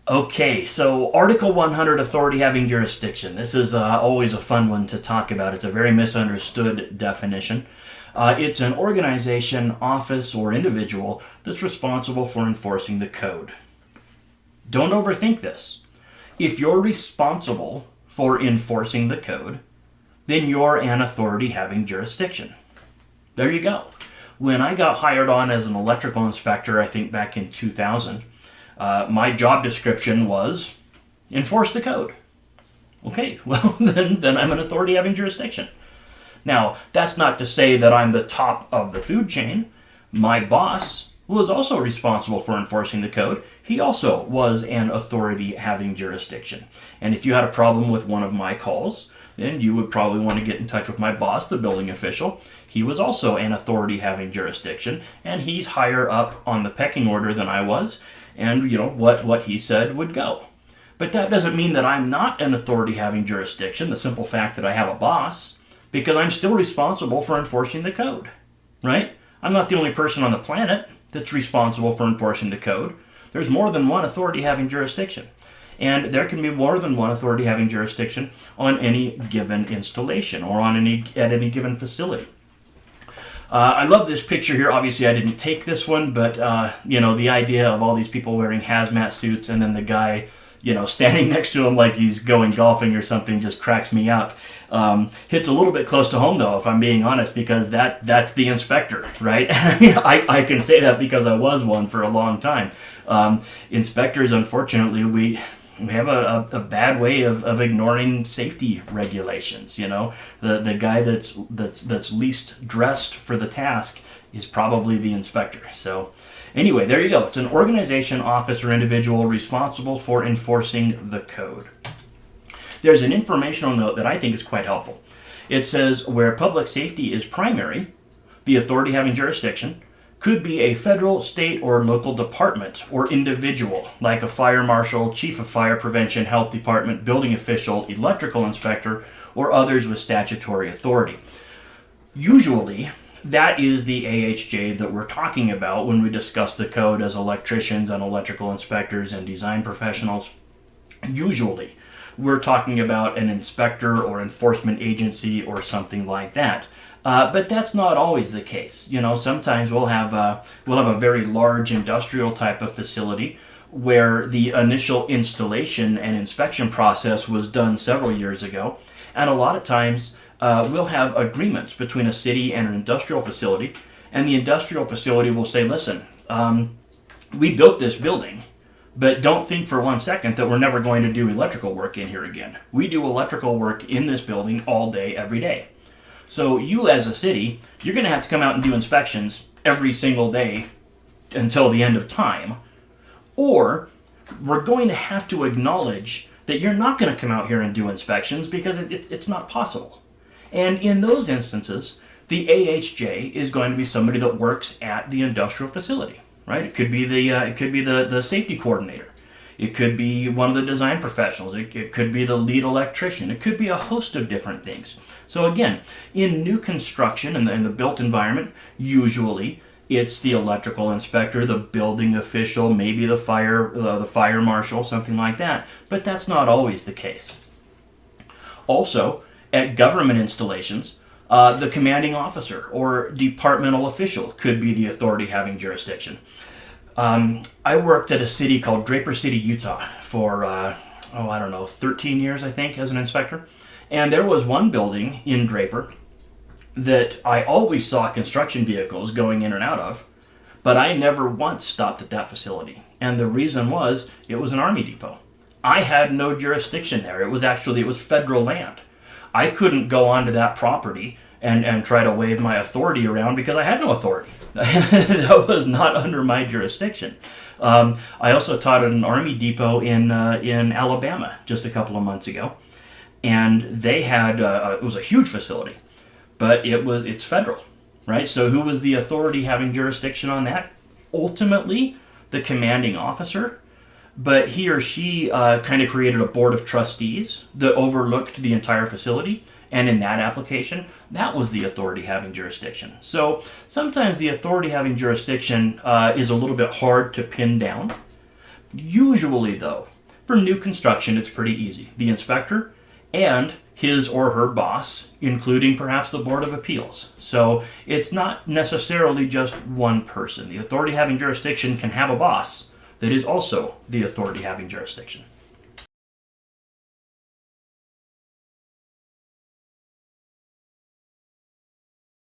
Okay, so Article 100, authority having jurisdiction. This is always a fun one to talk about. It's a very misunderstood definition. It's an organization, office, or individual that's responsible for enforcing the code. Don't overthink this. If you're responsible for enforcing the code, then you're an authority having jurisdiction. There you go. When I got hired on as an electrical inspector, I think back in 2000, my job description was enforce the code. Okay, well, then I'm an authority having jurisdiction. Now, that's not to say that I'm the top of the food chain. My boss was also responsible for enforcing the code. He also was an authority having jurisdiction. And if you had a problem with one of my calls, then you would probably want to get in touch with my boss, the building official. He was also an authority having jurisdiction, and he's higher up on the pecking order than I was. And, what he said would go. But that doesn't mean that I'm not an authority having jurisdiction, the simple fact that I have a boss, because I'm still responsible for enforcing the code, right? I'm not the only person on the planet that's responsible for enforcing the code. There's more than one authority having jurisdiction. And there can be more than one authority having jurisdiction on any given installation or at any given facility. I love this picture here. Obviously, I didn't take this one, but, the idea of all these people wearing hazmat suits and then the guy, standing next to him like he's going golfing or something just cracks me up. Hits a little bit close to home, though, if I'm being honest, because that's the inspector, right? I can say that because I was one for a long time. Inspectors, unfortunately, we have a bad way of ignoring safety regulations. The guy that's least dressed for the task is probably the inspector. So anyway, there you go. It's an organization, office, or individual responsible for enforcing the code. There's an informational note that I think is quite helpful. It says where public safety is primary, the authority having jurisdiction could be a federal, state, or local department or individual, like a fire marshal, chief of fire prevention, health department, building official, electrical inspector, or others with statutory authority. Usually, that is the AHJ that we're talking about when we discuss the code as electricians and electrical inspectors and design professionals. Usually, we're talking about an inspector or enforcement agency or something like that. But that's not always the case. Sometimes we'll have a very large industrial type of facility where the initial installation and inspection process was done several years ago, and a lot of times we'll have agreements between a city and an industrial facility, and the industrial facility will say, "Listen, we built this building, but don't think for 1 second that we're never going to do electrical work in here again. We do electrical work in this building all day, every day. So you as a city, you're going to have to come out and do inspections every single day until the end of time. Or we're going to have to acknowledge that you're not going to come out here and do inspections because it's not possible." And in those instances, the AHJ is going to be somebody that works at the industrial facility, right? It could be the safety coordinator. It could be one of the design professionals. It could be the lead electrician. It could be a host of different things. So again, in new construction in the built environment, usually it's the electrical inspector, the building official, maybe the fire marshal, something like that. But that's not always the case. Also, at government installations, the commanding officer or departmental official could be the authority having jurisdiction. I worked at a city called Draper City, Utah for, 13 years, I think, as an inspector. And there was one building in Draper that I always saw construction vehicles going in and out of, but I never once stopped at that facility. And the reason was, it was an Army depot. I had no jurisdiction there. It was federal land. I couldn't go onto that property and try to wave my authority around because I had no authority. That was not under my jurisdiction. I also taught at an Army depot in Alabama just a couple of months ago, and they had it was a huge facility, but it's federal, right? So who was the authority having jurisdiction on that? Ultimately, the commanding officer, but he or she kind of created a board of trustees that overlooked the entire facility. And in that application, that was the authority having jurisdiction. So sometimes the authority having jurisdiction is a little bit hard to pin down. Usually, though, For new construction, it's pretty easy. The inspector and his or her boss, including perhaps the Board of Appeals. So it's not necessarily just one person. The authority having jurisdiction can have a boss that is also the authority having jurisdiction.